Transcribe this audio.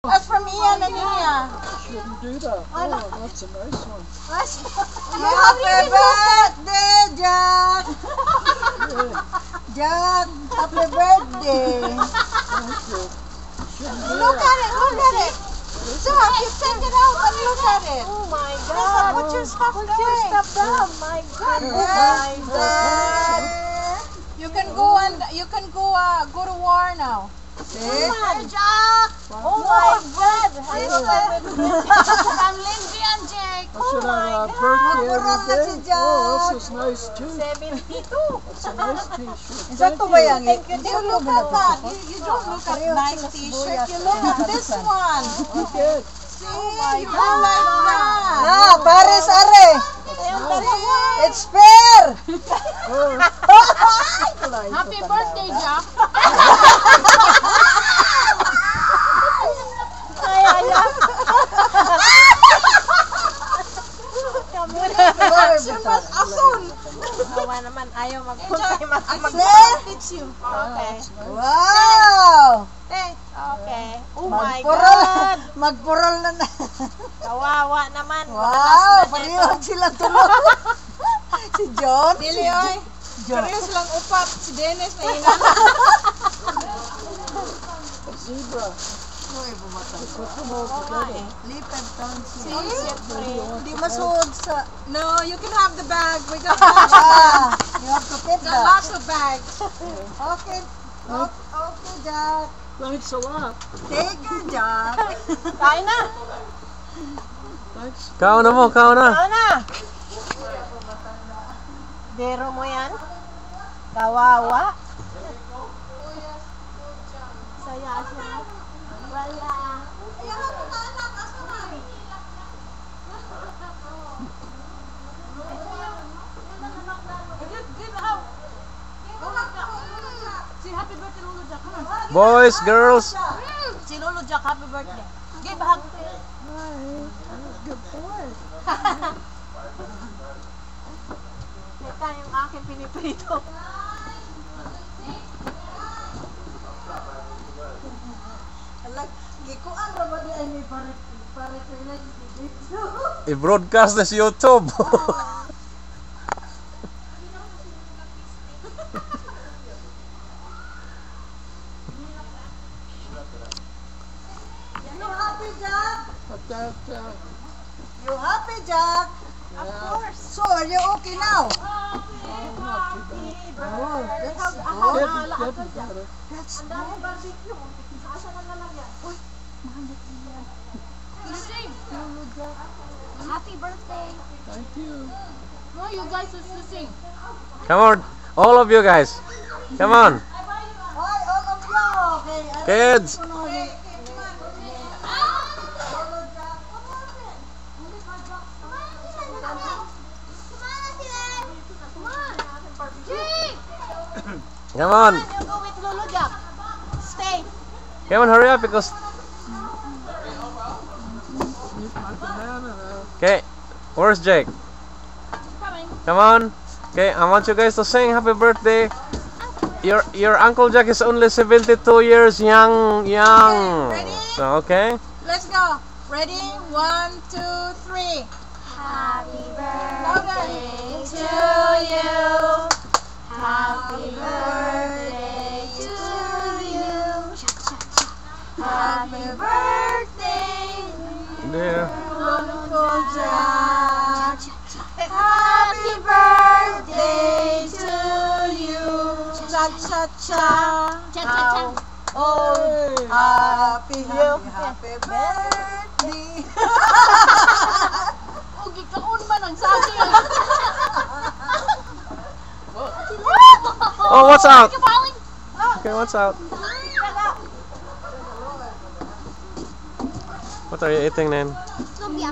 That's from Ian and Nia. Shouldn't do that. Oh, that's a nice one. Happy birthday, Jack! Jack, happy birthday! Thank you. Shouldn't do Look that. at it, look at it! Jack, you take it out and look at it! Oh my God! Put your stuff Put away. your stuff down. My God! You can go go to war now. See? Jack! Oh my God! I'm Lindsay and Jake. I should have a God. birthday Magpurol na si every day. Jack. Oh, this is nice too. 72. That's a nice t-shirt. Sakto ba yan? Thank you. You look at that. You don't look at nice t-shirt. You look at this one. Okay. See? You go like that. No, Paris, are. It's fair. Oh, Happy birthday, Jack. Ay, ay, ay. Mas asul. Nawa naman. Ayaw magpuntay. Teach you. Okay. Wow. Okay. Oh my Magpurol. God! Magpurol na na. Kawawa naman. Wow, pareho sila tulog. Si John. Dili oy. Parehas lang upat. Si Dennis na ina. zebra. Uy, bumatay. Put them all together. Lipad down siya. Siyempre. Hindi masuod sa... No, you can have the bag. We got ah, you have to fit that. Lots of bags. Okay. Okay, Jack. Thanks a lot. Take your Jack. Kain na. Thanks. Kao na mo, kao na. Kain na. Dero mo yan? Kawawa. Saya siya. Wala. Boys, girls. Si Lolo Jack, happy birthday. Give a hug. Good boy. Ito yung aking piniprito. Gikuan ra ba di ay may pare I-broadcast na sa YouTube. You happy, Jack? But that, You happy, Jack? Of course. So, are you okay now? not too bad. Oh, that's Getting better. That's Ang dami barbecue. Asa na lalagyan? Uy, happy birthday. Thank you. No, you guys are to sing. Come on, all of you guys. Come on, Hi, all of you. Okay. kids. Come on, You go with Lolo Jack. Stay. come on, hurry up because. Eat my banana now. Okay, where's Jake? Coming. Come on. Okay, I want you guys to sing happy birthday. Your Uncle Jack is only 72 years young. Ready? So okay. Let's go. Ready? 1, 2, 3. Happy Louder. to you. Happy birthday to you. Happy birthday, There. Uncle Jack. happy birthday to you. Cha-cha-cha. Oh, Happy birthday. Ugi kaon man ang saging. Oh, what's out? Okay, what's out? What are you eating then? Lumpia.